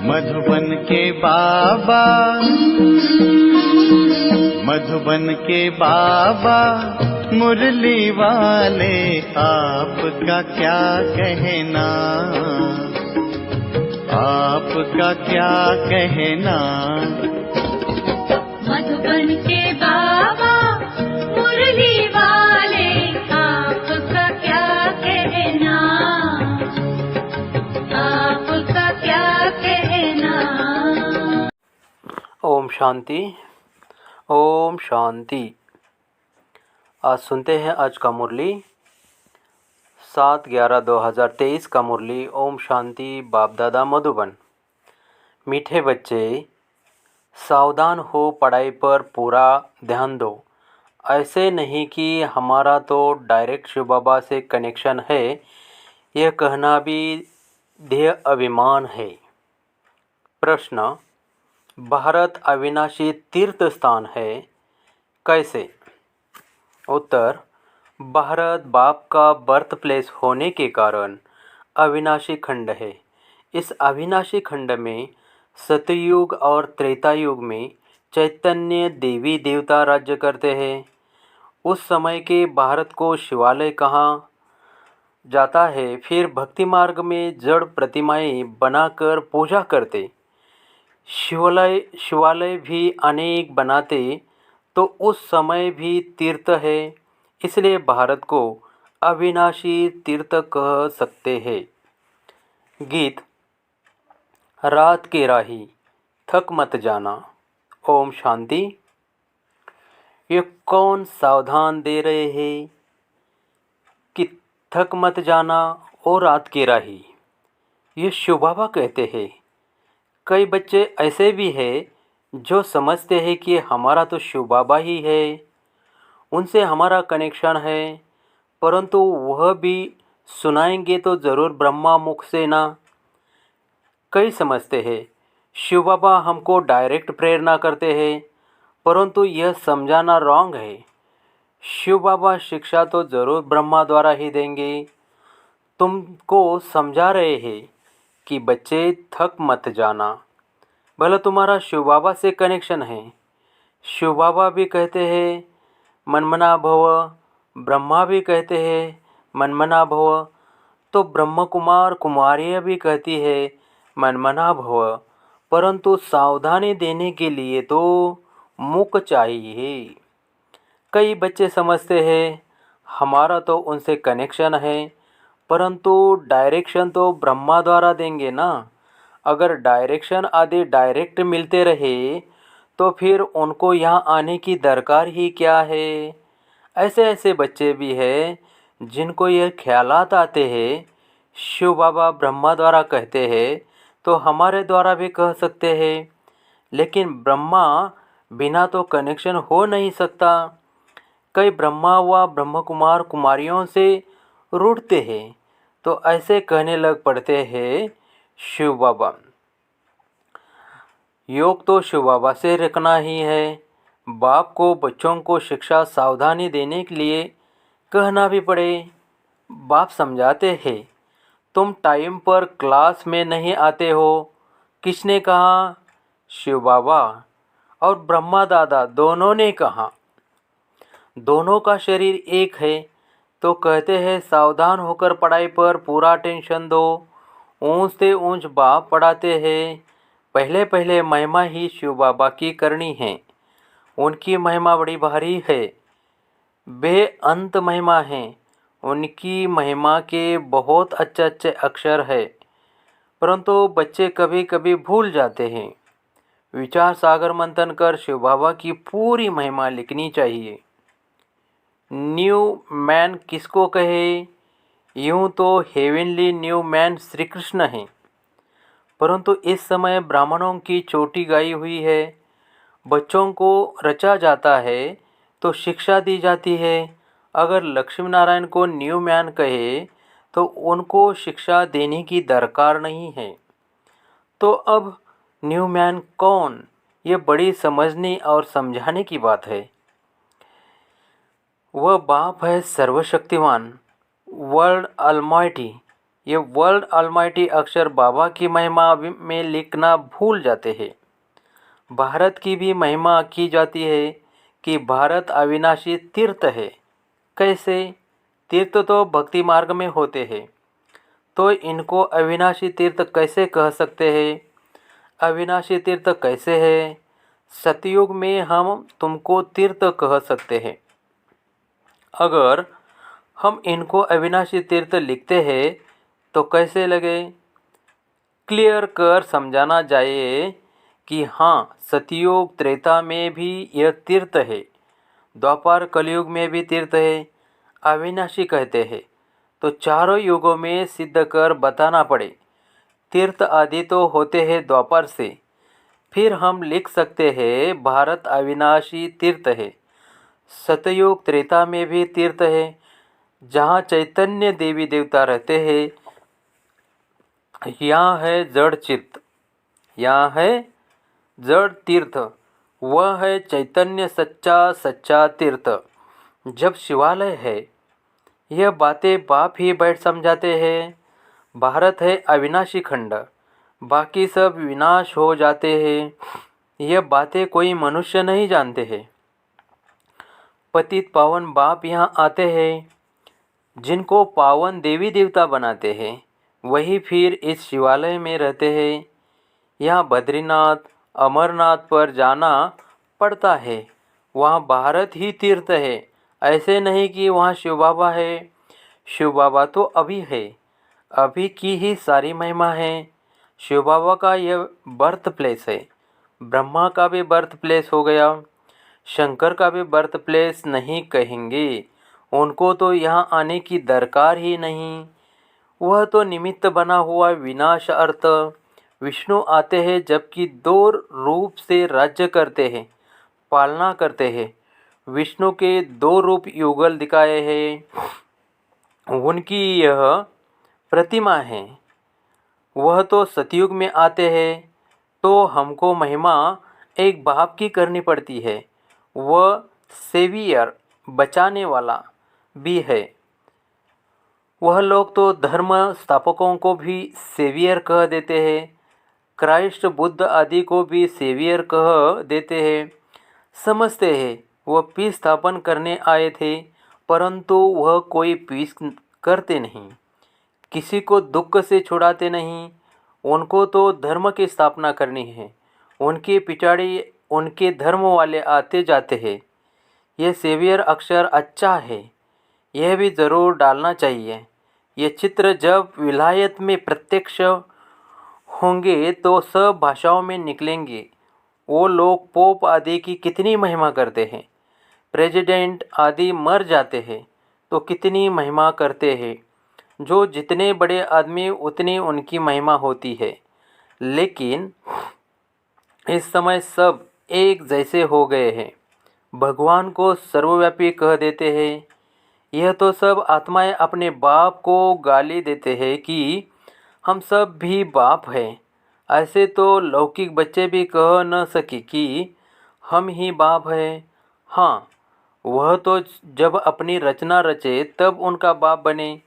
मधुबन के बाबा, मधुबन के बाबा मुरली वाले, आपका क्या कहना, आपका क्या कहना। मधुबन के बाबा मुरली वाले, आपका क्या कहना, आपका क्या कहना। ओम शांति, ओम शांति। आज सुनते हैं आज का मुरली 7/11/2023 का मुरली। ओम शांति। बाप दादा मधुबन। मीठे बच्चे, सावधान हो, पढ़ाई पर पूरा ध्यान दो। ऐसे नहीं कि हमारा तो डायरेक्ट शिव बाबा से कनेक्शन है, यह कहना भी ध्येय अभिमान है। प्रश्न: भारत अविनाशी तीर्थ स्थान है, कैसे? उत्तर: भारत बाप का बर्थ प्लेस होने के कारण अविनाशी खंड है। इस अविनाशी खंड में सतयुग और त्रेता युग में चैतन्य देवी देवता राज्य करते हैं। उस समय के भारत को शिवालय कहा जाता है। फिर भक्ति मार्ग में जड़ प्रतिमाएं बनाकर पूजा करते। शिवालय भी अनेक बनाते, तो उस समय भी तीर्थ है, इसलिए भारत को अविनाशी तीर्थ कह सकते हैं। गीत: रात के राही थक मत जाना। ओम शांति। ये कौन सावधान दे रहे हैं कि थक मत जाना और रात के राही? ये शिव बाबा कहते हैं। कई बच्चे ऐसे भी हैं जो समझते हैं कि हमारा तो शिव बाबा ही है, उनसे हमारा कनेक्शन है, परंतु वह भी सुनाएंगे तो ज़रूर ब्रह्मा मुख से ना। कई समझते हैं शिव बाबा हमको डायरेक्ट प्रेरणा करते हैं, परंतु यह समझाना रॉन्ग है। शिव बाबा शिक्षा तो ज़रूर ब्रह्मा द्वारा ही देंगे। तुमको समझा रहे हैं कि बच्चे थक मत जाना। भले तुम्हारा शिव बाबा से कनेक्शन है, शिव बाबा भी कहते हैं मनमना भव, ब्रह्मा भी कहते हैं मनमना भव, तो ब्रह्म कुमार कुमारियाँ भी कहती है मनमना भव, परंतु सावधानी देने के लिए तो मुख चाहिए। कई बच्चे समझते हैं हमारा तो उनसे कनेक्शन है, परंतु डायरेक्शन तो ब्रह्मा द्वारा देंगे ना। अगर डायरेक्शन आदि डायरेक्ट मिलते रहे तो फिर उनको यहाँ आने की दरकार ही क्या है। ऐसे ऐसे बच्चे भी हैं जिनको यह ख्यालात आते हैं शिव बाबा ब्रह्मा द्वारा कहते हैं, तो हमारे द्वारा भी कह सकते हैं, लेकिन ब्रह्मा बिना तो कनेक्शन हो नहीं सकता। कई ब्रह्मा व ब्रह्म कुमार कुमारियों से रूठते हैं, तो ऐसे कहने लग पड़ते हैं शिव बाबा। योग तो शिव बाबा से रखना ही है। बाप को बच्चों को शिक्षा सावधानी देने के लिए कहना भी पड़े। बाप समझाते हैं तुम टाइम पर क्लास में नहीं आते हो। किसने कहा? शिव बाबा और ब्रह्मा दादा दोनों ने कहा। दोनों का शरीर एक है, तो कहते हैं सावधान होकर पढ़ाई पर पूरा अटेंशन दो। ऊंच से ऊंच बाप पढ़ाते हैं। पहले पहले महिमा ही शिव बाबा की करनी है। उनकी महिमा बड़ी भारी है, बेअंत महिमा है। उनकी महिमा के बहुत अच्छे अच्छे अक्षर है, परंतु बच्चे कभी कभी भूल जाते हैं। विचार सागर मंथन कर शिव बाबा की पूरी महिमा लिखनी चाहिए। न्यू मैन किसको कहे? यूँ तो heavenly new man Shri Krishna हैं, परंतु इस समय ब्राह्मणों की चोटी गाई हुई है। बच्चों को रचा जाता है तो शिक्षा दी जाती है। अगर लक्ष्मी नारायण को न्यू मैन कहे तो उनको शिक्षा देने की दरकार नहीं है। तो अब न्यू मैन कौन? ये बड़ी समझने और समझाने की बात है। वह बाप है सर्वशक्तिमान, वर्ल्ड अलमाइटी, ये वर्ल्ड ऑलमाइटी अक्सर बाबा की महिमा में लिखना भूल जाते हैं। भारत की भी महिमा की जाती है कि भारत अविनाशी तीर्थ है। कैसे? तीर्थ तो भक्ति मार्ग में होते हैं, तो इनको अविनाशी तीर्थ कैसे कह सकते हैं? अविनाशी तीर्थ कैसे है? सतयुग में हम तुमको तीर्थ कह सकते हैं। अगर हम इनको अविनाशी तीर्थ लिखते हैं तो कैसे लगे? क्लियर कर समझाना चाहिए कि हाँ, सतयुग त्रेता में भी यह तीर्थ है, द्वापर कलयुग में भी तीर्थ है, अविनाशी कहते हैं। तो चारों युगों में सिद्ध कर बताना पड़े। तीर्थ आदि तो होते हैं द्वापर से, फिर हम लिख सकते हैं भारत अविनाशी तीर्थ है। सतयुग त्रेता में भी तीर्थ है, जहाँ चैतन्य देवी देवता रहते हैं। यहाँ है जड़ चित्त, यहाँ है जड़ तीर्थ, वह है चैतन्य सच्चा तीर्थ। जब शिवालय है, यह बातें बाप ही बैठ समझाते हैं। भारत है अविनाशी खंड, बाकी सब विनाश हो जाते हैं। यह बातें कोई मनुष्य नहीं जानते हैं। पतित पावन बाप यहाँ आते हैं, जिनको पावन देवी देवता बनाते हैं, वही फिर इस शिवालय में रहते हैं। यहाँ बद्रीनाथ अमरनाथ पर जाना पड़ता है, वहाँ भारत ही तीर्थ है। ऐसे नहीं कि वहाँ शिव बाबा है। शिव बाबा तो अभी है, अभी की ही सारी महिमा है। शिव बाबा का यह बर्थ प्लेस है। ब्रह्मा का भी बर्थ प्लेस हो गया, शंकर का भी बर्थ प्लेस नहीं कहेंगे। उनको तो यहाँ आने की दरकार ही नहीं, वह तो निमित्त बना हुआ विनाश अर्थ। विष्णु आते हैं जबकि दो रूप से राज्य करते हैं, पालना करते हैं। विष्णु के दो रूप युगल दिखाए हैं, उनकी यह प्रतिमा है। वह तो सतयुग में आते हैं, तो हमको महिमा एक बाप की करनी पड़ती है। वह सेवियर बचाने वाला भी है। वह लोग तो धर्म स्थापकों को भी सेवियर कह देते हैं, क्राइस्ट बुद्ध आदि को भी सेवियर कह देते हैं। समझते हैं वह पीस स्थापन करने आए थे, परंतु वह कोई पीस करते नहीं, किसी को दुख से छुड़ाते नहीं। उनको तो धर्म की स्थापना करनी है, उनके पिछाड़ी उनके धर्म वाले आते जाते हैं। यह सेवियर अक्षर अच्छा है, यह भी ज़रूर डालना चाहिए। ये चित्र जब विलायत में प्रत्यक्ष होंगे तो सब भाषाओं में निकलेंगे। वो लोग पोप आदि की कितनी महिमा करते हैं, प्रेसिडेंट आदि मर जाते हैं तो कितनी महिमा करते हैं। जो जितने बड़े आदमी उतनी उनकी महिमा होती है। लेकिन इस समय सब एक जैसे हो गए हैं, भगवान को सर्वव्यापी कह देते हैं। यह तो सब आत्माएं अपने बाप को गाली देते हैं कि हम सब भी बाप हैं। ऐसे तो लौकिक बच्चे भी कह न सके कि हम ही बाप हैं। हाँ, वह तो जब अपनी रचना रचे तब उनका बाप बने,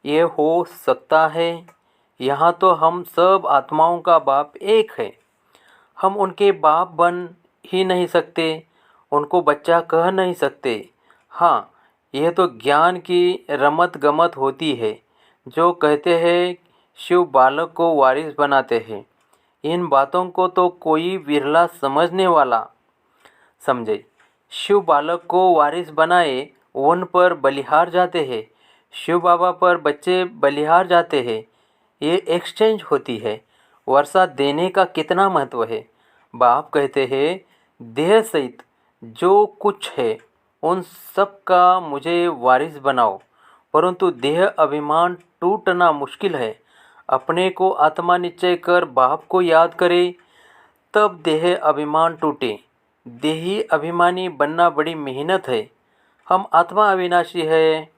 ये हो सकता है। यहाँ तो हम सब आत्माओं का बाप एक है, हम उनके बाप बन ही नहीं सकते, उनको बच्चा कह नहीं सकते। हाँ, यह तो ज्ञान की रमत गमत होती है। जो कहते हैं शिव बालक को वारिस बनाते हैं, इन बातों को तो कोई विरला समझने वाला समझे। शिव बालक को वारिस बनाए, उन पर बलिहार जाते हैं। शिव बाबा पर बच्चे बलिहार जाते हैं। ये एक्सचेंज होती है। वर्षा देने का कितना महत्व है। बाप कहते हैं देह सहित जो कुछ है उन सब का मुझे वारिस बनाओ, परंतु देह अभिमान टूटना मुश्किल है। अपने को आत्मा निश्चय कर बाप को याद करे, तब देह अभिमान टूटे। देही अभिमानी बनना बड़ी मेहनत है। हम आत्मा अविनाशी है,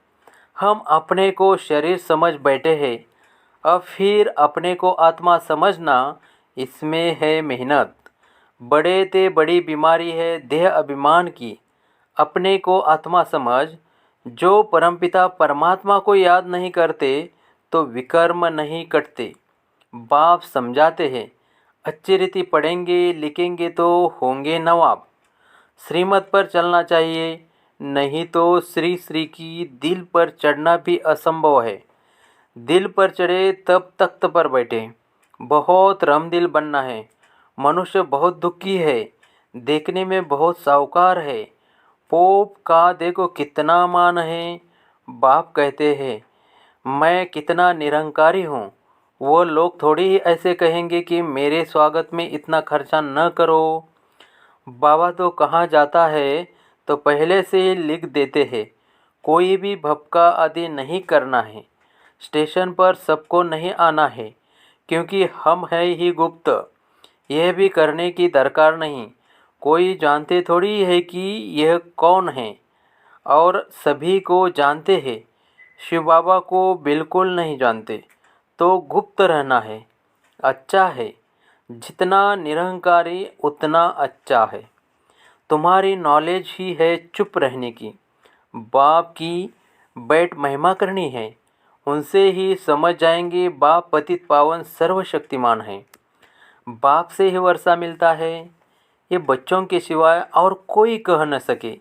हम अपने को शरीर समझ बैठे हैं। अब फिर अपने को आत्मा समझना, इसमें है मेहनत। बड़े ते बड़ी बीमारी है देह अभिमान की। अपने को आत्मा समझ, जो परमपिता परमात्मा को याद नहीं करते तो विकर्म नहीं कटते। बाप समझाते हैं, अच्छी रीति पढ़ेंगे लिखेंगे तो होंगे नवाब। श्रीमत पर चलना चाहिए, नहीं तो श्री श्री की दिल पर चढ़ना भी असंभव है। दिल पर चढ़े तब तख्त पर बैठे। बहुत रमदिल बनना है। मनुष्य बहुत दुखी है, देखने में बहुत साहूकार है। पोप का देखो कितना मान है। बाप कहते हैं मैं कितना निरंकारी हूँ। वो लोग थोड़ी ही ऐसे कहेंगे कि मेरे स्वागत में इतना खर्चा न करो। बाबा तो कहाँ जाता है तो पहले से ही लिख देते हैं, कोई भी भपका आदि नहीं करना है। स्टेशन पर सबको नहीं आना है, क्योंकि हम हैं ही गुप्त। यह भी करने की दरकार नहीं, कोई जानते थोड़ी है कि यह कौन है, और सभी को जानते हैं। शिव बाबा को बिल्कुल नहीं जानते, तो गुप्त रहना है। अच्छा है, जितना निरहंकारी उतना अच्छा है। तुम्हारी नॉलेज ही है चुप रहने की। बाप की बैठ महिमा करनी है, उनसे ही समझ जाएंगे बाप पतित पावन सर्वशक्तिमान है। बाप से ही वर्षा मिलता है, ये बच्चों के सिवाय और कोई कह न सके।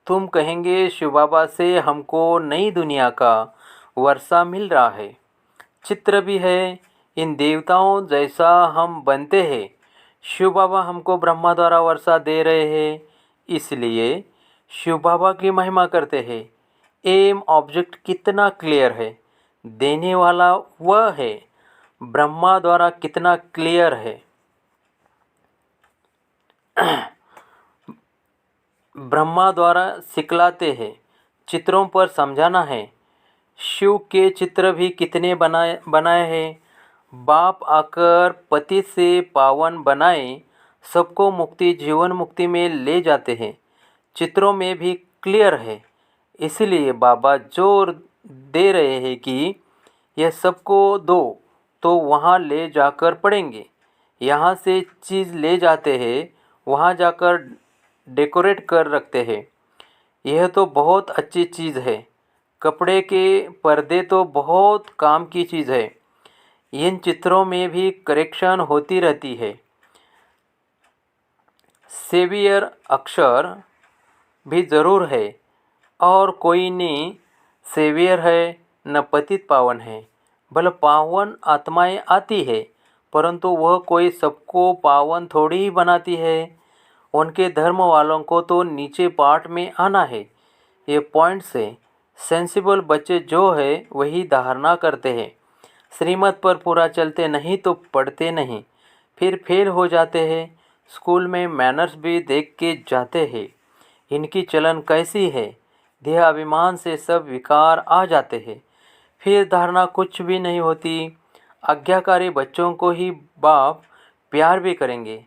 तुम कहेंगे शिव बाबा से हमको नई दुनिया का वर्षा मिल रहा है। चित्र भी है, इन देवताओं जैसा हम बनते हैं। शिव बाबा हमको ब्रह्मा द्वारा वर्षा दे रहे हैं, इसलिए शिव बाबा की महिमा करते हैं। एम ऑब्जेक्ट कितना क्लियर है, देने वाला वह है। ब्रह्मा द्वारा कितना क्लियर है। ब्रह्मा द्वारा सिखलाते हैं, चित्रों पर समझाना है। शिव के चित्र भी कितने बनाए हैं। बाप आकर पति से पावन बनाए, सबको मुक्ति जीवन मुक्ति में ले जाते हैं। चित्रों में भी क्लियर है, इसलिए बाबा जोर दे रहे हैं कि यह सबको दो, तो वहाँ ले जाकर पढ़ेंगे। यहाँ से चीज़ ले जाते हैं, वहाँ जाकर डेकोरेट कर रखते हैं। यह तो बहुत अच्छी चीज़ है। कपड़े के पर्दे तो बहुत काम की चीज़ है। इन चित्रों में भी करेक्शन होती रहती है। सेवियर अक्षर भी ज़रूर है, और कोई नहीं सेवियर है न पतित पावन है। भले पावन आत्माएं आती है, परंतु वह कोई सबको पावन थोड़ी ही बनाती है। उनके धर्म वालों को तो नीचे पार्ट में आना है। ये पॉइंट से सेंसिबल बच्चे जो है वही धारणा करते हैं। श्रीमत पर पूरा चलते नहीं तो पढ़ते नहीं, फिर फेल हो जाते हैं। स्कूल में मैनर्स भी देख के जाते हैं। इनकी चलन कैसी है, देह अभिमान से सब विकार आ जाते हैं। फिर धारणा कुछ भी नहीं होती। आज्ञाकारी बच्चों को ही बाप प्यार भी करेंगे।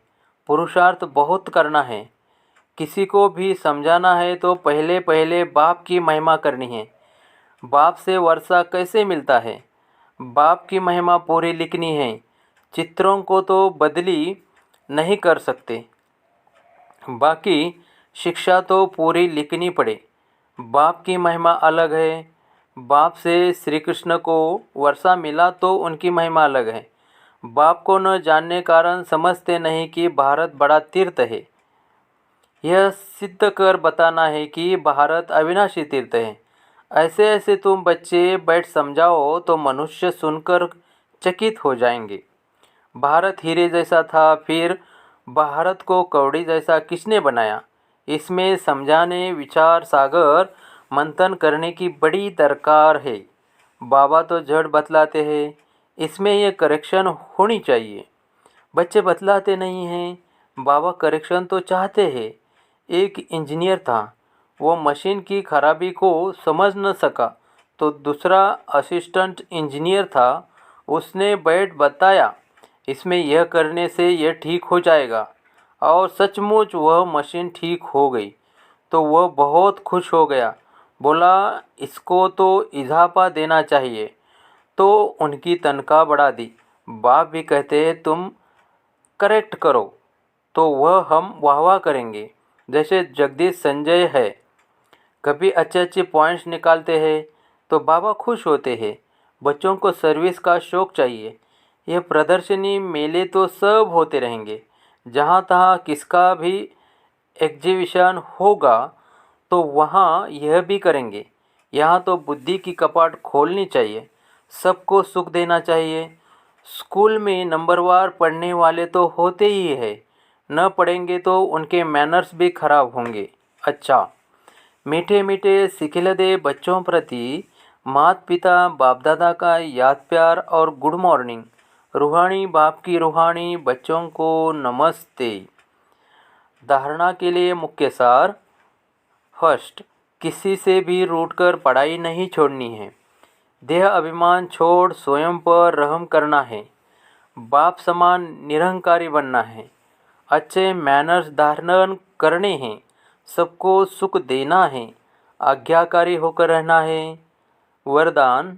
पुरुषार्थ बहुत करना है। किसी को भी समझाना है तो पहले पहले बाप की महिमा करनी है। बाप से वर्षा कैसे मिलता है, बाप की महिमा पूरी लिखनी है। चित्रों को तो बदली नहीं कर सकते, बाकी शिक्षा तो पूरी लिखनी पड़े। बाप की महिमा अलग है। बाप से श्री कृष्ण को वर्षा मिला तो उनकी महिमा अलग है। बाप को न जानने कारण समझते नहीं कि भारत बड़ा तीर्थ है। यह सिद्ध कर बताना है कि भारत अविनाशी तीर्थ है। ऐसे ऐसे तुम बच्चे बैठ समझाओ तो मनुष्य सुनकर चकित हो जाएंगे। भारत हीरे जैसा था, फिर भारत को कौड़ी जैसा किसने बनाया? इसमें समझाने, विचार सागर मंथन करने की बड़ी दरकार है। बाबा तो जड़ बतलाते हैं, इसमें यह करेक्शन होनी चाहिए। बच्चे बतलाते नहीं हैं, बाबा करेक्शन तो चाहते हैं। एक इंजीनियर था, वो मशीन की खराबी को समझ न सका, तो दूसरा असिस्टेंट इंजीनियर था, उसने बैठ बताया इसमें यह करने से यह ठीक हो जाएगा, और सचमुच वह मशीन ठीक हो गई। तो वह बहुत खुश हो गया, बोला इसको तो इजाफा देना चाहिए, तो उनकी तनख्वाह बढ़ा दी। बाप भी कहते हैं तुम करेक्ट करो तो वह हम वाह वाह करेंगे। जैसे जगदीश संजय है, कभी अच्छे अच्छे पॉइंट्स निकालते हैं तो बाबा खुश होते हैं। बच्चों को सर्विस का शौक़ चाहिए। यह प्रदर्शनी मेले तो सब होते रहेंगे, जहाँ तहाँ किसका भी एग्जीबिशन होगा तो वहाँ यह भी करेंगे। यहाँ तो बुद्धि की कपाट खोलनी चाहिए, सबको सुख देना चाहिए। स्कूल में नंबरवार पढ़ने वाले तो होते ही है, न पढ़ेंगे तो उनके मैनर्स भी खराब होंगे। अच्छा, मीठे मीठे सिखिलदे बच्चों प्रति माता पिता बाप दादा का याद प्यार और गुड मॉर्निंग। रूहानी बाप की रूहानी बच्चों को नमस्ते। धारणा के लिए मुख्य सार। फर्स्ट, किसी से भी रूठकर पढ़ाई नहीं छोड़नी है। देह अभिमान छोड़ स्वयं पर रहम करना है। बाप समान निरहंकारी बनना है। अच्छे मैनर्स धारण करने हैं। सबको सुख देना है। आज्ञाकारी होकर रहना है। वरदान,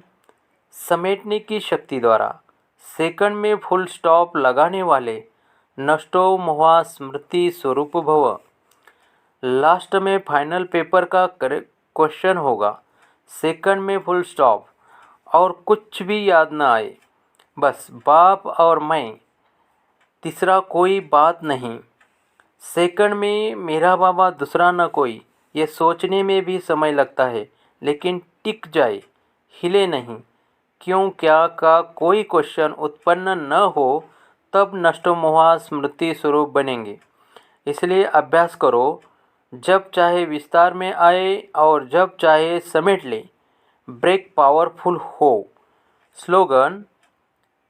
समेटने की शक्ति द्वारा सेकंड में फुल स्टॉप लगाने वाले नष्टो मोहा स्मृति स्वरूप भव। लास्ट में फाइनल पेपर का क्वेश्चन होगा, सेकंड में फुल स्टॉप और कुछ भी याद ना आए, बस बाप और मैं, तीसरा कोई बात नहीं। सेकंड में मेरा बाबा दूसरा न कोई, ये सोचने में भी समय लगता है, लेकिन टिक जाए, हिले नहीं। क्यों क्या का कोई क्वेश्चन उत्पन्न न हो, तब नष्टो मोहा स्मृति स्वरूप बनेंगे। इसलिए अभ्यास करो, जब चाहे विस्तार में आए और जब चाहे समेट ले। ब्रेक पावरफुल हो। स्लोगन,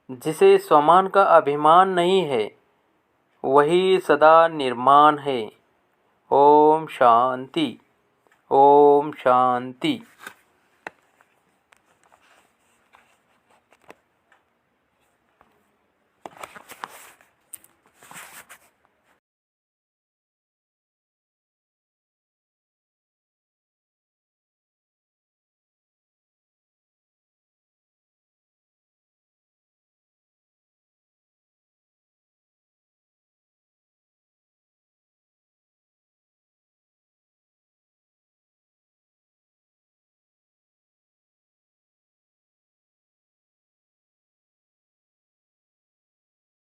जिसे स्वमान का अभिमान नहीं है वही सदा निर्माण है। ओम शांति, ओम शांति।